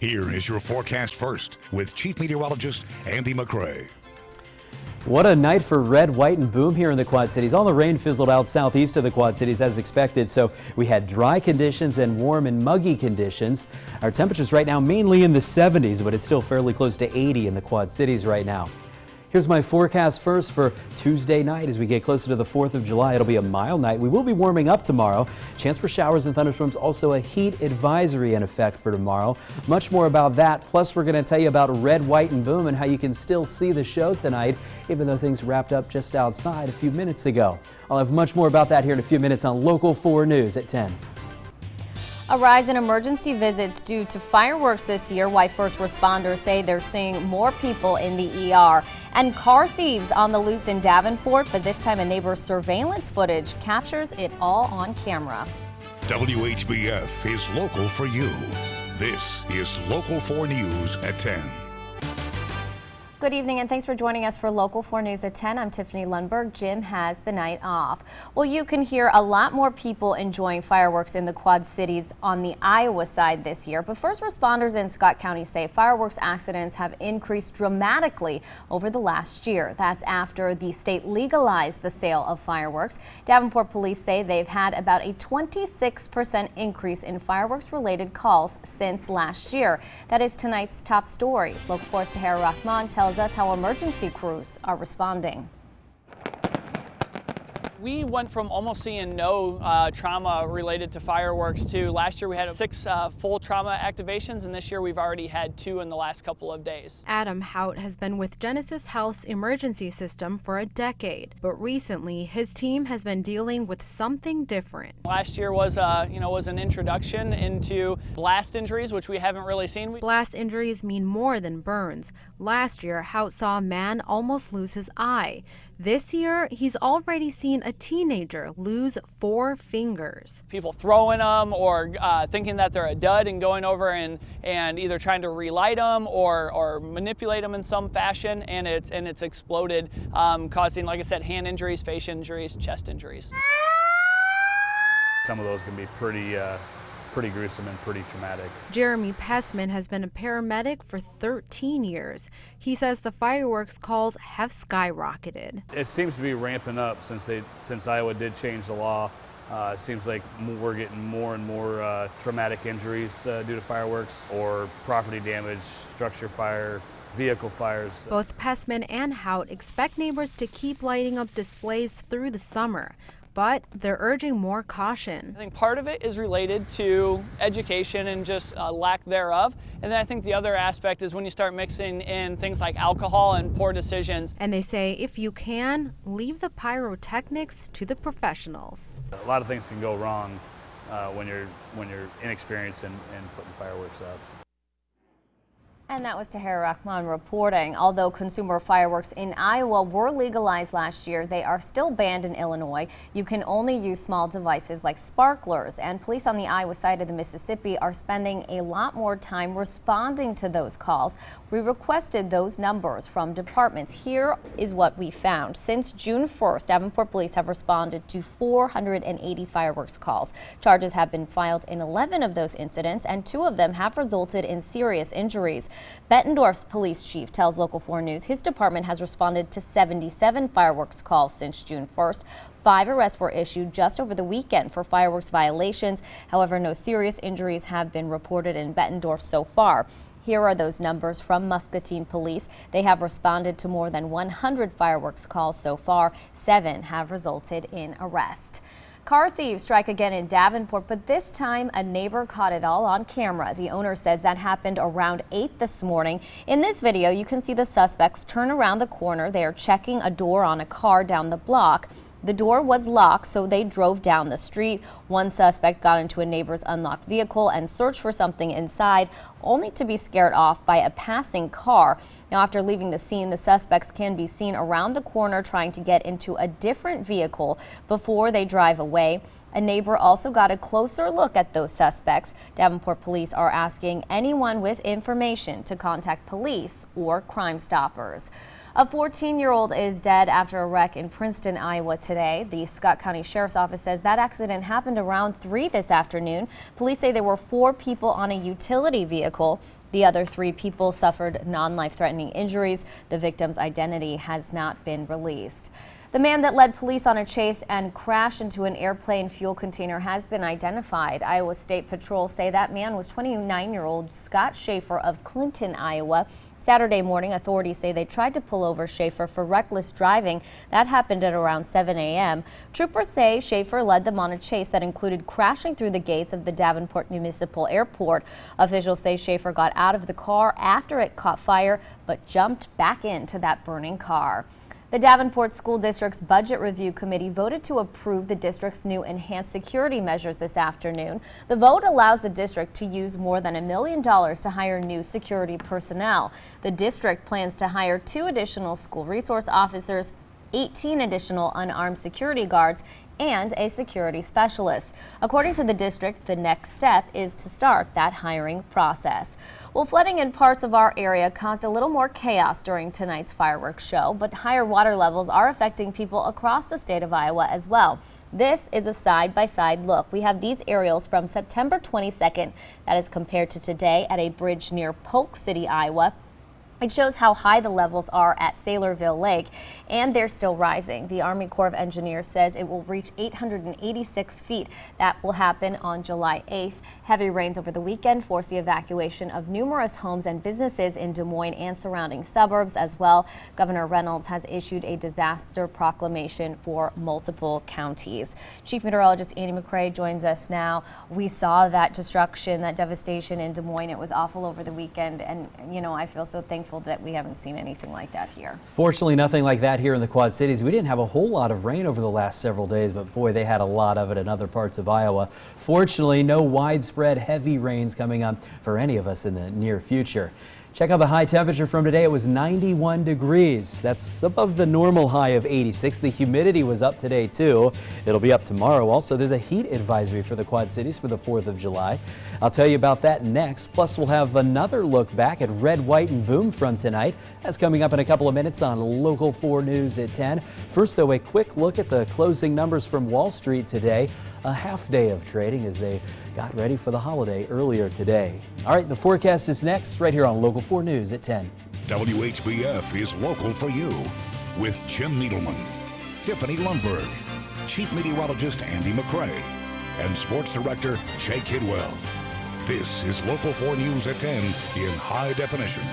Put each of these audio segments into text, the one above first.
Here is your forecast first with Chief Meteorologist Andy McCray. What a night for red, white, and boom here in the Quad Cities. All the rain fizzled out southeast of the Quad Cities as expected, so we had dry conditions and warm and muggy conditions. Our temperatures right now mainly in the 70s, but it's still fairly close to 80 in the Quad Cities right now. Here's my forecast first for Tuesday night. As we get closer to the 4th of July, it'll be a mild night. We will be warming up tomorrow. Chance for showers and thunderstorms, also a heat advisory in effect for tomorrow. Much more about that. Plus, we're going to tell you about red, white, and boom and how you can still see the show tonight, even though things wrapped up just outside a few minutes ago. I'll have much more about that here in a few minutes on Local 4 News at 10. A rise in emergency visits due to fireworks this year, why first responders say they're seeing more people in the ER. And car thieves on the loose in Davenport, but this time a neighbor's surveillance footage captures it all on camera. WHBF is local for you. This is Local 4 News at 10. Good evening and thanks for joining us for Local 4 News at 10. I'm Tiffany Lundberg. Jim has the night off. Well, you can hear a lot more people enjoying fireworks in the Quad Cities on the Iowa side this year. But first responders in Scott County say fireworks accidents have increased dramatically over the last year. That's after the state legalized the sale of fireworks. Davenport police say they've had about a 26% increase in fireworks-related calls since last year. That is tonight's top story. Local 4's Tahira Rahman tells us how emergency crews are responding. We went from almost seeing no trauma related to fireworks to last year we had 6 full trauma activations, and this year we've already had 2 in the last couple of days. Adam Hout has been with Genesis Health's emergency system for a decade, but recently his team has been dealing with something different. Last year was an introduction into blast injuries, which we haven't really seen. Blast injuries mean more than burns. Last year, Hout saw a man almost lose his eye. This year, he's already seen a teenager lose 4 fingers. People throwing them or thinking that they're a dud and going over and either trying to relight them or manipulate them in some fashion, and it's exploded, causing, like I said, hand injuries, face injuries, chest injuries. Some of those can be pretty gruesome and pretty traumatic. Jeremy Pessman has been a paramedic for 13 years. He says the fireworks calls have skyrocketed. It seems to be ramping up since Iowa did change the law. It seems like we're getting more and more traumatic injuries due to fireworks or property damage, structure fire, vehicle fires. Both Pessman and Hout expect neighbors to keep lighting up displays through the summer, but they're urging more caution. I think part of it is related to education and just lack thereof. And then I think the other aspect is when you start mixing in things like alcohol and poor decisions. And they say if you can, leave the pyrotechnics to the professionals. A lot of things can go wrong when you're inexperienced in putting fireworks up. And that was Tahira Rahman reporting. Although consumer fireworks in Iowa were legalized last year, they are still banned in Illinois. You can only use small devices like sparklers, and police on the Iowa side of the Mississippi are spending a lot more time responding to those calls. We requested those numbers from departments. Here is what we found. Since June 1st, Davenport police have responded to 480 fireworks calls. Charges have been filed in 11 of those incidents, and 2 of them have resulted in serious injuries. Bettendorf's police chief tells Local 4 News his department has responded to 77 fireworks calls since June 1st. 5 arrests were issued just over the weekend for fireworks violations. However, no serious injuries have been reported in Bettendorf so far. Here are those numbers from Muscatine Police. They have responded to more than 100 fireworks calls so far. 7 have resulted in arrest. Car thieves strike again in Davenport, but this time a neighbor caught it all on camera. The owner says that happened around 8 this morning. In this video, you can see the suspects turn around the corner. They are checking a door on a car down the block. The door was locked, so they drove down the street. One suspect got into a neighbor's unlocked vehicle and searched for something inside, only to be scared off by a passing car. Now, after leaving the scene, the suspects can be seen around the corner trying to get into a different vehicle before they drive away. A neighbor also got a closer look at those suspects. Davenport police are asking anyone with information to contact police or Crime Stoppers. A 14-year-old is dead after a wreck in Princeton, Iowa today. The Scott County Sheriff's Office says that accident happened around 3 this afternoon. Police say there were 4 people on a utility vehicle. The other 3 people suffered non-life-threatening injuries. The victim's identity has not been released. The man that led police on a chase and crashed into an airplane fuel container has been identified. Iowa State Patrol say that man was 29-year-old Scott Schaefer of Clinton, Iowa. Saturday morning, authorities say they tried to pull over Schaefer for reckless driving. That happened at around 7 a.m. Troopers say Schaefer led them on a chase that included crashing through the gates of the Davenport Municipal Airport. Officials say Schaefer got out of the car after it caught fire, but jumped back into that burning car. The Davenport School District's Budget Review Committee voted to approve the district's new enhanced security measures this afternoon. The vote allows the district to use more than $1 million to hire new security personnel. The district plans to hire 2 additional school resource officers, 18 additional unarmed security guards, and a security specialist. According to the district, the next step is to start that hiring process. Well, flooding in parts of our area caused a little more chaos during tonight's fireworks show, but higher water levels are affecting people across the state of Iowa as well. This is a side-by-side look. We have these aerials from September 22nd. That is compared to today at a bridge near Polk City, Iowa. It shows how high the levels are at Saylorville Lake, and they're still rising. The Army Corps of Engineers says it will reach 886 feet. That will happen on July 8th. Heavy rains over the weekend forced the evacuation of numerous homes and businesses in Des Moines and surrounding suburbs as well. Governor Reynolds has issued a disaster proclamation for multiple counties. Chief Meteorologist Andy McCrae joins us now. We saw that destruction, that devastation in Des Moines. It was awful over the weekend, and you know, I feel so thankful that we haven't seen anything like that here. Fortunately, nothing like that here in the Quad Cities. We didn't have a whole lot of rain over the last several days, but boy, they had a lot of it in other parts of Iowa. Fortunately, no widespread heavy rains coming up for any of us in the near future. Check out the high temperature from today. It was 91 degrees. That's above the normal high of 86. The humidity was up today, too. It'll be up tomorrow. Also, there's a heat advisory for the Quad Cities for the 4th of July. I'll tell you about that next. Plus, we'll have another look back at red, white, and boom from tonight. That's coming up in a couple of minutes on Local 4 News at 10. First, though, a quick look at the closing numbers from Wall Street today. A half day of trading as they got ready for the holiday earlier today. All right, the forecast is next right here on Local 4 News at 10. WHBF is local for you with Jim Needleman, Tiffany Lundberg, Chief Meteorologist Andy McCrae, and Sports Director Jay Kidwell. This is Local 4 News at 10 in high definition.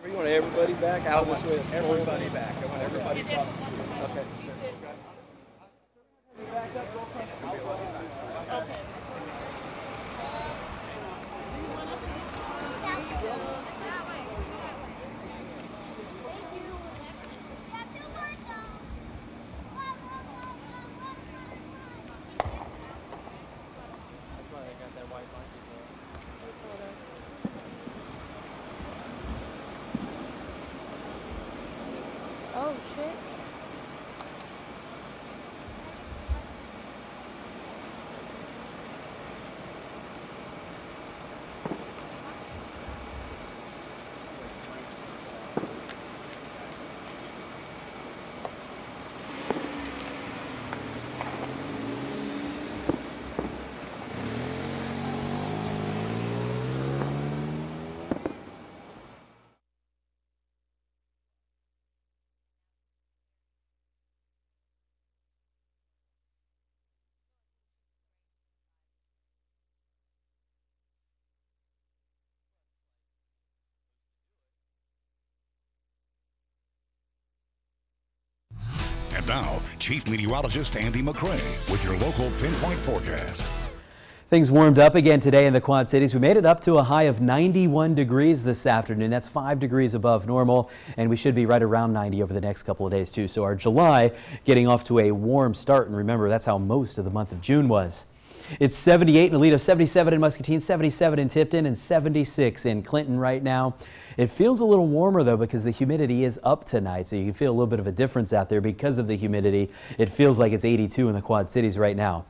You want everybody back out this way? Everybody back. I want everybody back. Okay. Oh, shit. Now, Chief Meteorologist Andy McCray with your local pinpoint forecast. Things warmed up again today in the Quad Cities. We made it up to a high of 91 degrees this afternoon. That's 5 degrees above normal, and we should be right around 90 over the next couple of days, too. So our July getting off to a warm start, and remember, that's how most of the month of June was. It's 78 in Aledo, 77 in Muscatine, 77 in Tipton, and 76 in Clinton right now. It feels a little warmer, though, because the humidity is up tonight, so you can feel a little bit of a difference out there because of the humidity. It feels like it's 82 in the Quad Cities right now.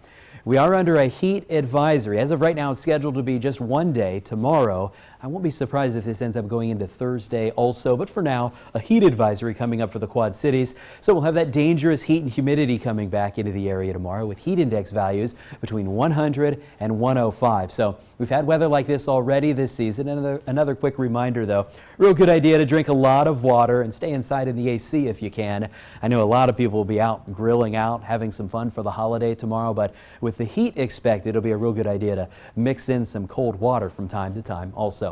We are under a heat advisory. As of right now, it's scheduled to be just one day, tomorrow. I won't be surprised if this ends up going into Thursday also, but for now, a heat advisory coming up for the Quad Cities. So we'll have that dangerous heat and humidity coming back into the area tomorrow with heat index values between 100 and 105. So we've had weather like this already this season. Another quick reminder, though, real good idea to drink a lot of water and stay inside in the AC if you can. I know a lot of people will be out grilling out, having some fun for the holiday tomorrow, but with the heat expected, it'll be a real good idea to mix in some cold water from time to time also.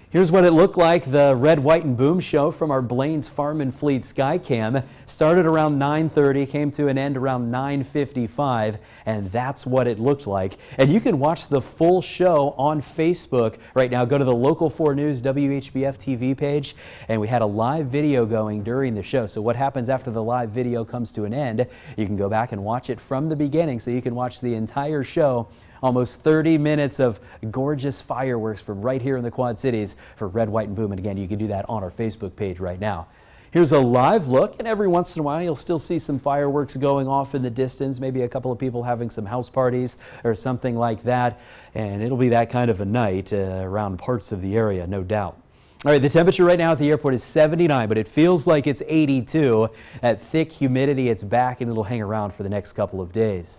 Here's what it looked like. The Red, White, and Boom show from our Blaines Farm and Fleet Skycam started around 9:30, came to an end around 9:55, and that's what it looked like. And you can watch the full show on Facebook right now. Go to the Local 4 News WHBF TV page, and we had a live video going during the show. So what happens after the live video comes to an end, you can go back and watch it from the beginning, so you can watch the entire show. Almost 30 minutes of gorgeous fireworks from right here in the Quad Cities for Red, White, and Boom. And again, you can do that on our Facebook page right now. Here's a live look, and every once in a while you'll still see some fireworks going off in the distance, maybe a couple of people having some house parties or something like that. And it'll be that kind of a night around parts of the area, no doubt. All right, the temperature right now at the airport is 79, but it feels like it's 82. That thick humidity, it's back, and it'll hang around for the next couple of days.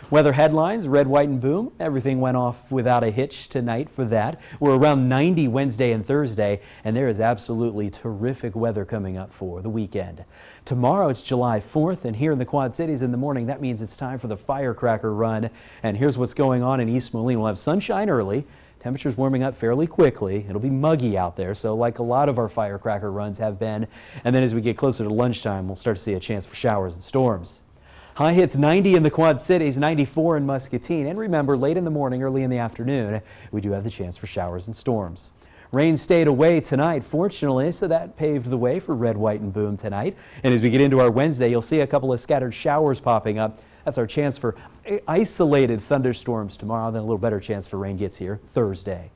Weather headlines, Red, White, and Boom. Everything went off without a hitch tonight for that. We're around 90 Wednesday and Thursday, and there is absolutely terrific weather coming up for the weekend. Tomorrow it's July 4th, and here in the Quad Cities in the morning, that means it's time for the firecracker run. And here's what's going on in East Moline. We'll have sunshine early. Temperatures warming up fairly quickly. It'll be muggy out there, so like a lot of our firecracker runs have been. And then as we get closer to lunchtime, we'll start to see a chance for showers and storms. High hits 90 in the Quad Cities, 94 in Muscatine. And remember, late in the morning, early in the afternoon, we do have the chance for showers and storms. Rain stayed away tonight, fortunately, so that paved the way for Red, White, and Boom tonight. And as we get into our Wednesday, you'll see a couple of scattered showers popping up. That's our chance for isolated thunderstorms tomorrow. Then a little better chance for rain gets here Thursday.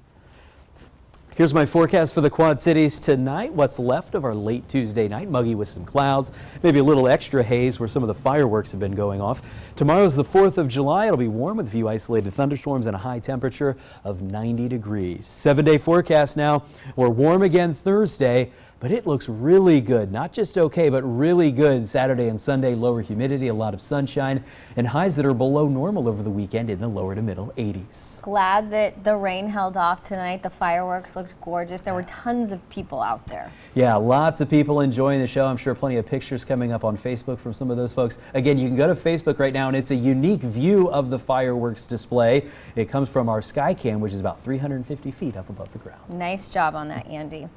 Here's my forecast for the Quad Cities tonight. What's left of our late Tuesday night, muggy with some clouds, maybe a little extra haze where some of the fireworks have been going off. Tomorrow's the 4th of July. It'll be warm with a few isolated thunderstorms and a high temperature of 90 degrees. 7-day forecast now. We're warm again Thursday, but it looks really good. Not just okay, but really good Saturday and Sunday. Lower humidity, a lot of sunshine, and highs that are below normal over the weekend in the lower to middle 80s. Glad that the rain held off tonight. The fireworks looked gorgeous. There were tons of people out there. Yeah, lots of people enjoying the show. I'm sure plenty of pictures coming up on Facebook from some of those folks. Again, you can go to Facebook right now, and it's a unique view of the fireworks display. It comes from our Skycam, which is about 350 feet up above the ground. Nice job on that, Andy.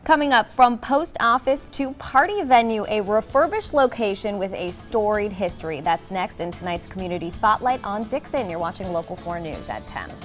Coming up, from post office to party venue, a refurbished location with a storied history. That's next in tonight's Community Spotlight on Dixon. You're watching Local 4 News at 10.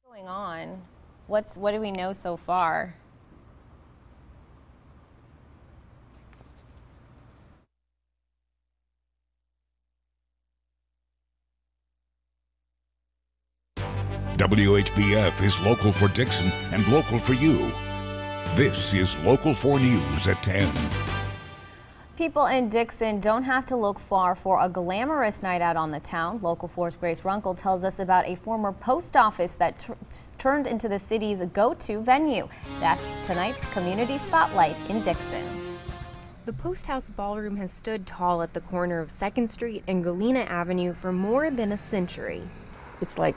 What's going on? What do we know so far? WHBF is local for Dixon and local for you. This is Local 4 News at 10. People in Dixon don't have to look far for a glamorous night out on the town. Local 4's Grace Runkle tells us about a former post office that turned into the city's go-to venue. That's tonight's Community Spotlight in Dixon. The Post House Ballroom has stood tall at the corner of 2nd Street and Galena Avenue for more than a century. It's like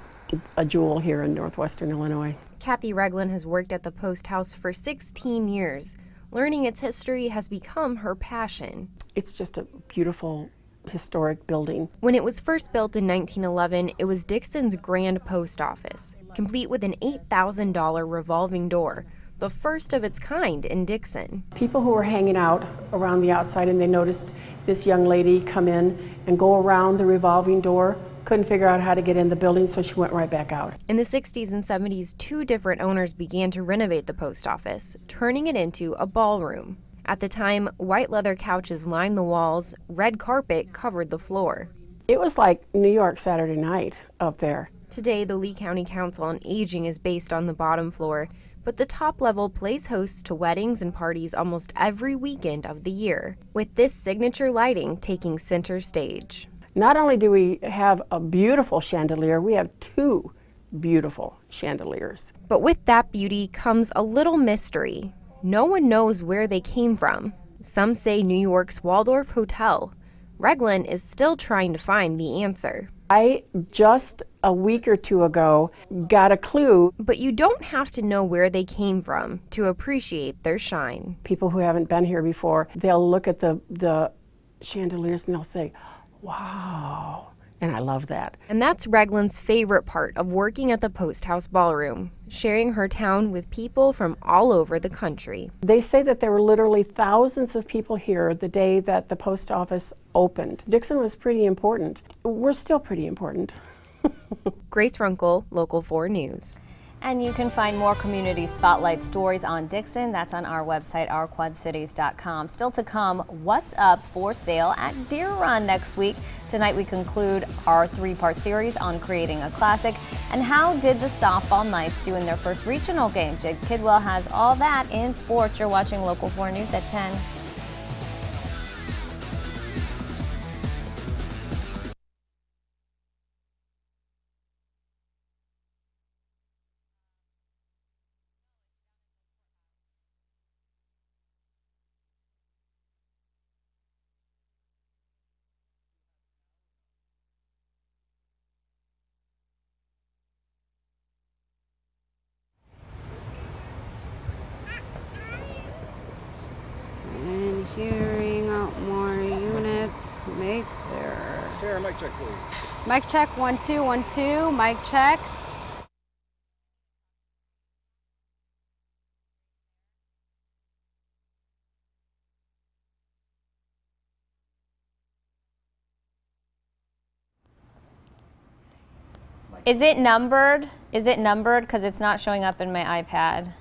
a jewel here in northwestern Illinois. Kathy Reglan has worked at the Post House for 16 years. Learning its history has become her passion. It's just a beautiful, historic building. When it was first built in 1911, it was Dixon's grand post office, complete with an $8,000 revolving door, the first of its kind in Dixon. People who were hanging out around the outside and they noticed this young lady come in and go around the revolving door, couldn't figure out how to get in the building, so she went right back out. In the 60s and 70s, 2 different owners began to renovate the post office, turning it into a ballroom. At the time, white leather couches lined the walls, red carpet covered the floor. It was like New York Saturday night up there. Today, the Lee County Council on Aging is based on the bottom floor, but the top level plays host to weddings and parties almost every weekend of the year, with this signature lighting taking center stage. Not only do we have a beautiful chandelier, we have 2 beautiful chandeliers. But with that beauty comes a little mystery. No one knows where they came from. Some say New York's Waldorf Hotel. Reglan is still trying to find the answer. I just a week or 2 ago got a clue. But you don't have to know where they came from to appreciate their shine. People who haven't been here before, they'll look at the chandeliers and they'll say, wow, and I love that. And that's Reglan's favorite part of working at the Post House Ballroom, sharing her town with people from all over the country. They say that there were literally thousands of people here the day that the post office opened. Dixon was pretty important. We're still pretty important. Grace Runkle, Local 4 News. And you can find more Community Spotlight stories on Dixon. That's on our website, ourquadcities.com. Still to come, what's up for sale at Deer Run next week. Tonight we conclude our 3-part series on creating a classic. And how did the softball Knights do in their first regional game? Jake Kidwell has all that in sports. You're watching Local 4 News at 10. Hearing out more units. Make there. Sarah, mic check, please. Mic check 1 2 1 2. Mic check. Is it numbered? Is it numbered? Because it's not showing up in my iPad.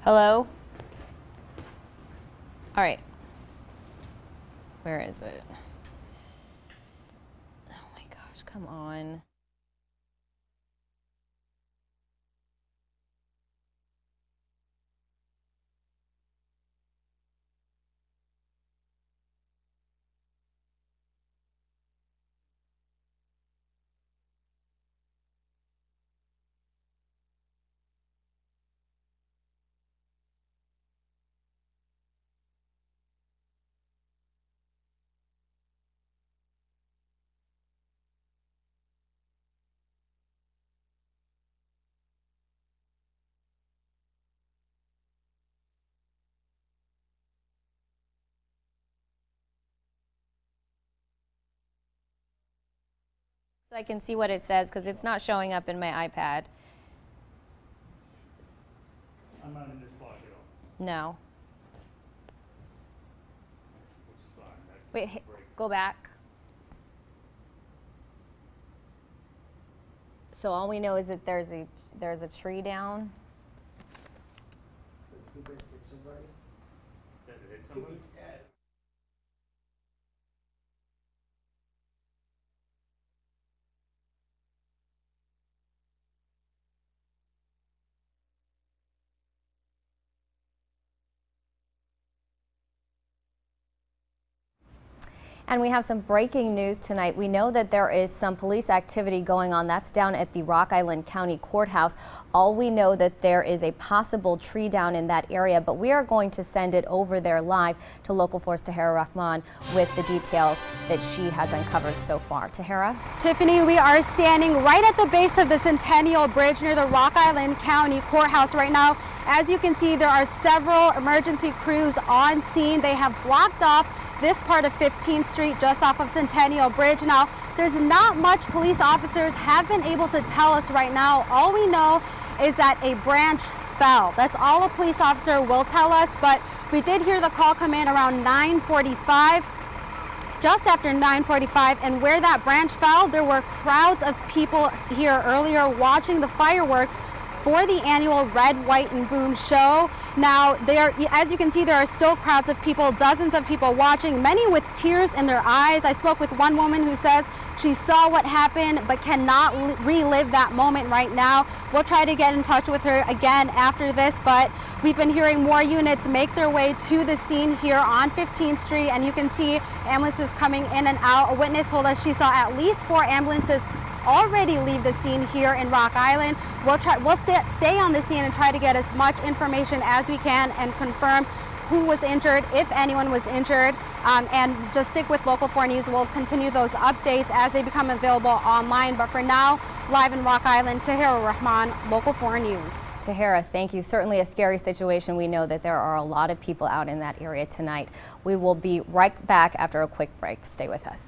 Hello? All right. Where is it? Oh my gosh, come on. So I can see what it says because it's not showing up in my iPad. I'm not in this block at all. No. Wait, go back. So all we know is that there's a tree down. And we have some breaking news tonight. We know that there is some police activity going on. That's down at the Rock Island County Courthouse. All we know that there is a possible tree down in that area, but we are going to send it over there live to local 4's Tahera Rahman with the details that she has uncovered so far. Tahera? Tiffany, we are standing right at the base of the Centennial Bridge near the Rock Island County Courthouse right now. As you can see, there are several emergency crews on scene. They have blocked off this part of 15th Street just off of Centennial Bridge. Now, there's not much police officers have been able to tell us right now. All we know is that a branch fell. That's all a police officer will tell us, but we did hear the call come in around 9:45, just after 9:45, and where that branch fell, there were crowds of people here earlier watching the fireworks for the annual Red, White, and Boom show. Now, as you can see, there are still crowds of people, dozens of people watching, many with tears in their eyes. I spoke with one woman who says she saw what happened but cannot relive that moment right now. We'll try to get in touch with her again after this, but we've been hearing more units make their way to the scene here on 15th Street, and you can see ambulances coming in and out. A witness told us she saw at least 4 ambulances already leave the scene here in Rock Island. We'll stay on the scene and try to get as much information as we can and confirm who was injured, if anyone was injured, and just stick with Local 4 News. We'll continue those updates as they become available online. But for now, live in Rock Island, Tahera Rahman, Local 4 News. Tahera, thank you. Certainly a scary situation. We know that there are a lot of people out in that area tonight. We will be right back after a quick break. Stay with us.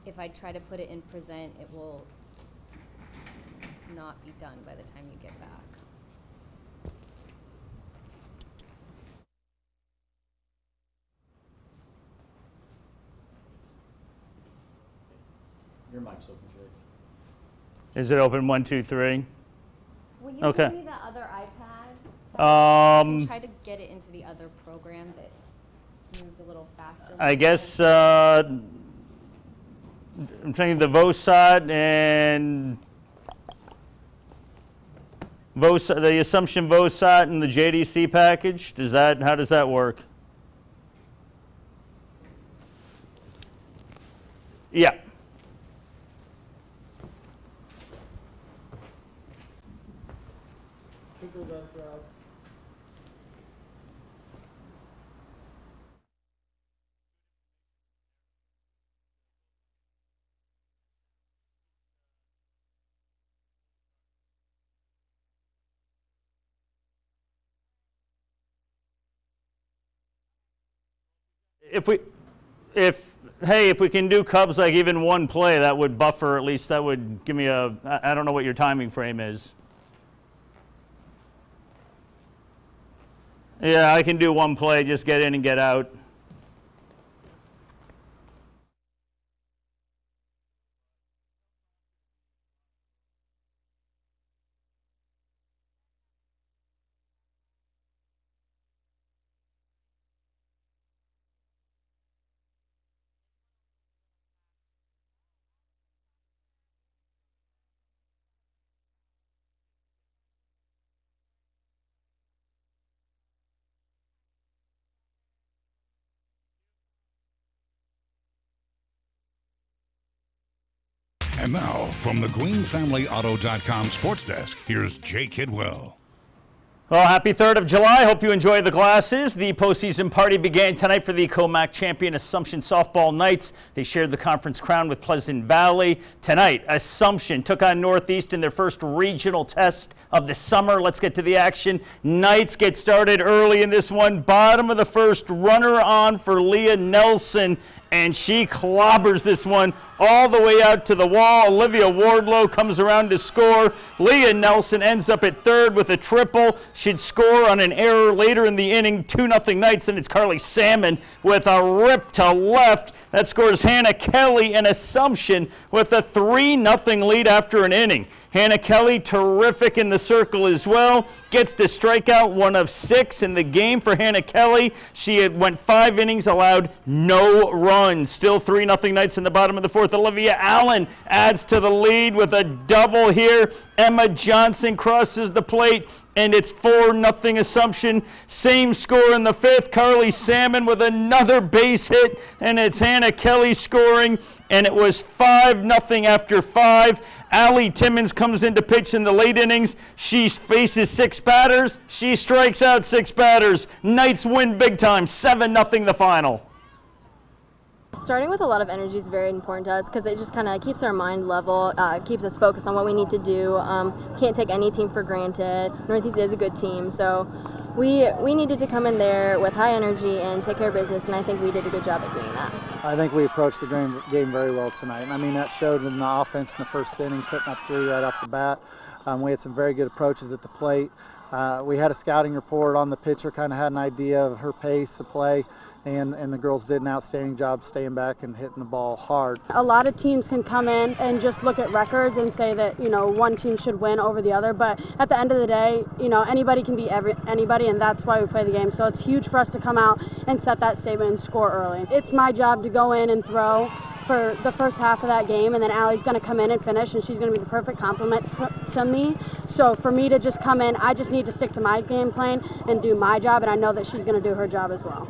If I try to put it in present, it will not be done by the time you get back. Your mic's open, Jake. Is it open? 1, 2, 3. Will you Okay. give me the other iPad? I'll try to get it into the other program that moves a little faster. I guess I'm thinking the VOSAT and the Assumption VOSAT and the JDC package. How does that work? Yeah. If we can do Cubs like even one play, that would buffer, at least that would give me I don't know what your timing frame is. Yeah, I can do one play, just get in and get out. And now, from the GreenFamilyAuto.com sports desk, here's Jay Kidwell. Well, happy 3rd of July. Hope you enjoy the glasses. The postseason party began tonight for the COMAC champion Assumption Softball Knights. They shared the conference crown with Pleasant Valley. Tonight, Assumption took on Northeast in their first regional test of the summer. Let's get to the action. Knights get started early in this one. Bottom of the first, runner on for Leah Nelson, and she clobbers this one all the way out to the wall. Olivia Wardlow comes around to score. Leah Nelson ends up at third with a triple. She'd score on an error later in the inning, 2-0 Knights, and it's Carly Salmon with a rip to left. That scores Hannah Kelly and Assumption with a 3-0 lead after an inning. Hannah Kelly, terrific in the circle as well, gets the strikeout, 1 of 6 in the game for Hannah Kelly. She had went 5 innings, allowed no runs. Still 3-0 Knights in the bottom of the 4th. Olivia Allen adds to the lead with a double here. Emma Johnson crosses the plate, and it's 4-0 Assumption. Same score in the 5th. Carly Salmon with another base hit, and it's Hannah Kelly scoring, and it was 5-0 after 5. Allie Timmons comes in to pitch in the late innings. She faces 6 batters. She strikes out 6 batters. Knights win big time, 7-0 the final. Starting with a lot of energy is very important to us because it just kind of keeps our mind level, keeps us focused on what we need to do. Can't take any team for granted. Northeast is a good team, so we needed to come in there with high energy and take care of business, and I think we did a good job at doing that. I think we approached the game very well tonight. I mean, that showed in the offense in the first inning, putting up 3 right off the bat. We had some very good approaches at the plate. We had a scouting report on the pitcher, kind of had an idea of her pace of play, and the girls did an outstanding job staying back and hitting the ball hard. A lot of teams can come in and just look at records and say that, you know, one team should win over the other, but at the end of the day, you know, anybody can beat anybody, and that's why we play the game. So it's huge for us to come out and set that statement and score early. It's my job to go in and throw for the first half of that game, and then Allie's going to come in and finish, and she's going to be the perfect complement to me. So for me to just come in, I just need to stick to my game plan and do my job, and I know that she's going to do her job as well.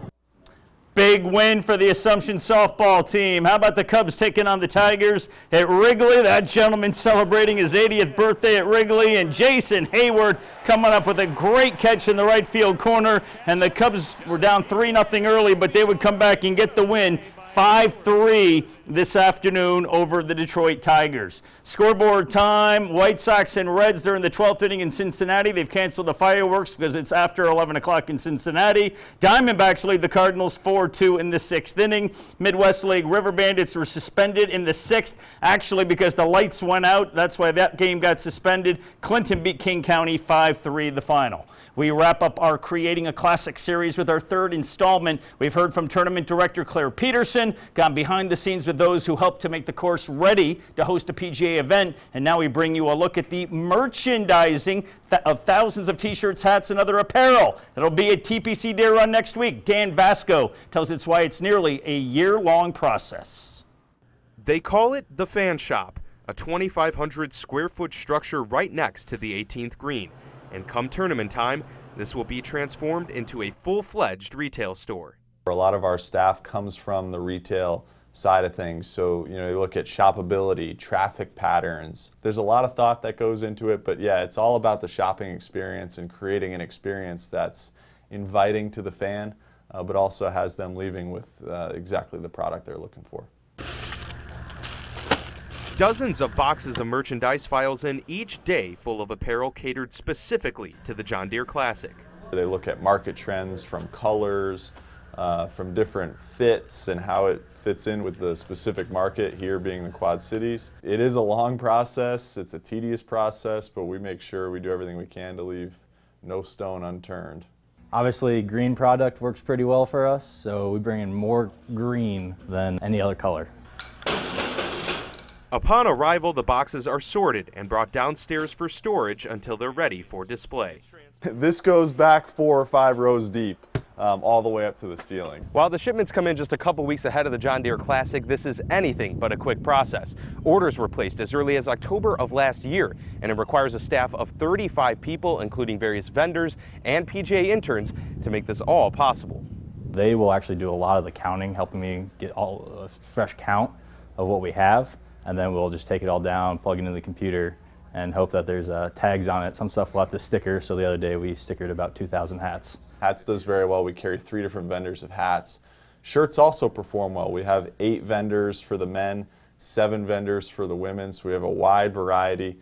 Big win for the Assumption softball team. How about the Cubs taking on the Tigers at Wrigley? That gentleman celebrating his 80th birthday at Wrigley, and Jason Hayward coming up with a great catch in the right field corner, and the Cubs were down 3-0 early, but they would come back and get the win. 5-3 this afternoon over the Detroit Tigers. Scoreboard time, White Sox and Reds, they're in the 12th inning in Cincinnati. They've canceled the fireworks because it's after 11 o'clock in Cincinnati. Diamondbacks lead the Cardinals 4-2 in the 6th inning. Midwest League River Bandits were suspended in the 6th, actually because the lights went out. That's why that game got suspended. Clinton beat King County 5-3 the final. We wrap up our Creating a Classic series with our 3rd installment. We've heard from Tournament Director Claire Peterson, gone behind the scenes with those who helped to make the course ready to host a PGA event, and now we bring you a look at the merchandising of thousands of T-shirts, hats, and other apparel. It'll be at TPC Deer Run next week. Dan Vasco tells us why it's nearly a year-long process. They call it the Fan Shop, a 2,500 square foot structure right next to the 18th green. And come tournament time, this will be transformed into a full-fledged retail store. A lot of our staff comes from the retail side of things, so you look at shopability, traffic patterns. There's a lot of thought that goes into it, but yeah, it's all about the shopping experience and creating an experience that's inviting to the fan, but also has them leaving with exactly the product they're looking for. Dozens of boxes of merchandise files in each day full of apparel catered specifically to the John Deere Classic. They look at market trends from colors, from different fits and how it fits in with the specific market, here being the Quad Cities. It is a long process, it's a tedious process, but we make sure we do everything we can to leave no stone unturned. Obviously, green product works pretty well for us, so we bring in more green than any other color. Upon arrival, the boxes are sorted and brought downstairs for storage until they're ready for display. This goes back 4 or 5 rows deep, all the way up to the ceiling. While the shipments come in just a couple weeks ahead of the John Deere Classic, this is anything but a quick process. Orders were placed as early as October of last year, and it requires a staff of 35 people, including various vendors and PGA interns, to make this all possible. They will actually do a lot of the counting, helping me get a fresh count of what we have. And then we'll just take it all down, plug it into the computer, and hope that there's tags on it. Some stuff will have to sticker, so the other day we stickered about 2,000 hats. Hats does very well. We carry 3 different vendors of hats. Shirts also perform well. We have 8 vendors for the men, 7 vendors for the women, so we have a wide variety.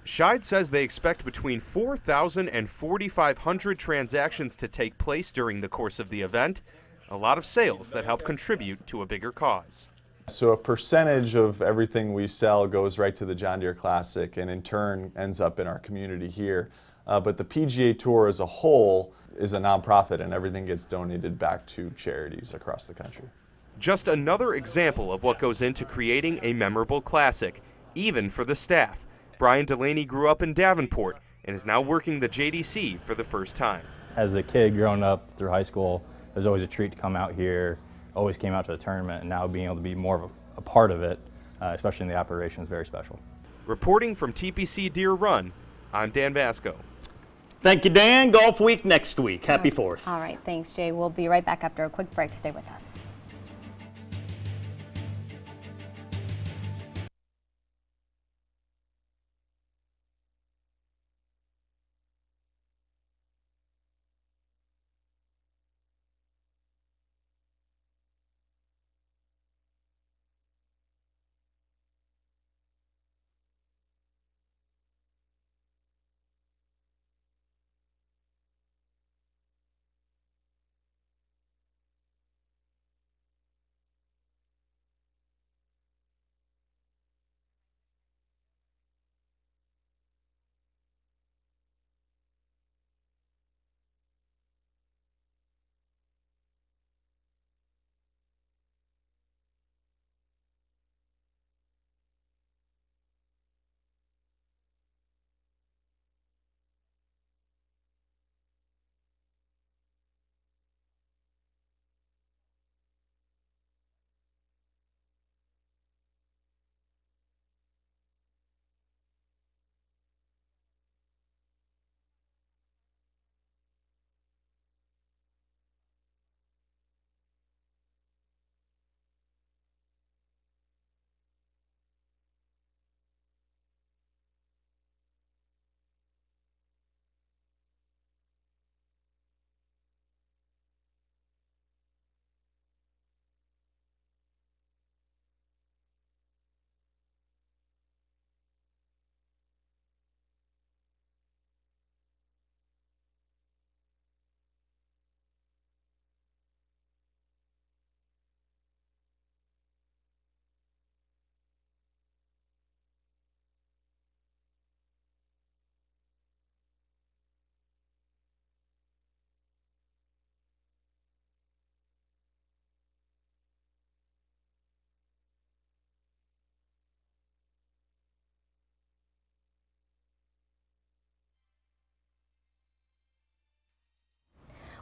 Scheid says they expect between 4,000 and 4,500 transactions to take place during the course of the event, a lot of sales that help contribute to a bigger cause. So a percentage of everything we sell goes right to the John Deere Classic and in turn ends up in our community here. But the PGA Tour as a whole is a nonprofit and everything gets donated back to charities across the country. Just another example of what goes into creating a memorable classic, even for the staff. Brian Delaney grew up in Davenport and is now working the JDC for the first time. As a kid growing up through high school, it was always a treat to come out here. Always came out to the tournament, and now being able to be more of a part of it, especially in the operation, is very special. Reporting from TPC Deere Run, I'm Dan Vasco. Thank you, Dan. Golf Week next week. Happy 4th. All right, thanks, Jay. We'll be right back after a quick break. Stay with us.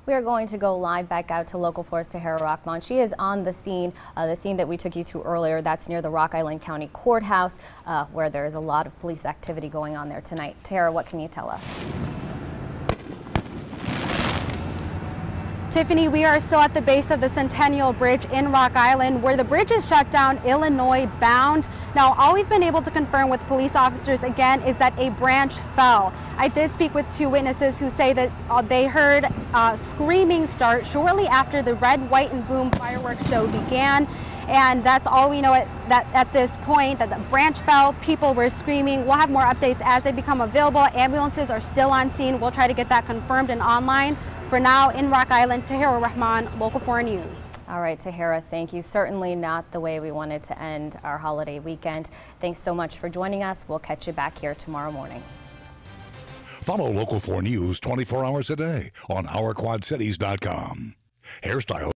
We are going to go live back out to Local 4's Tahira Rahman. She is on the scene that we took you to earlier. That's near the Rock Island County Courthouse, where there is a lot of police activity going on there tonight. Tahira, what can you tell us? Tiffany, we are still at the base of the Centennial Bridge in Rock Island, where the bridge is shut down Illinois bound. Now, all we've been able to confirm with police officers again is that a branch fell. I did speak with 2 witnesses who say that they heard screaming start shortly after the Red, White, and Boom fireworks show began. And that's all we know at this point, that the branch fell, people were screaming. We'll have more updates as they become available. Ambulances are still on scene. We'll try to get that confirmed and online. For now, in Rock Island, Tahira Rahman, Local 4 News. All right, Tahira, thank you. Certainly not the way we wanted to end our holiday weekend. Thanks so much for joining us. We'll catch you back here tomorrow morning. Follow Local 4 News 24 hours a day on OurQuadCities.com. Hairstyle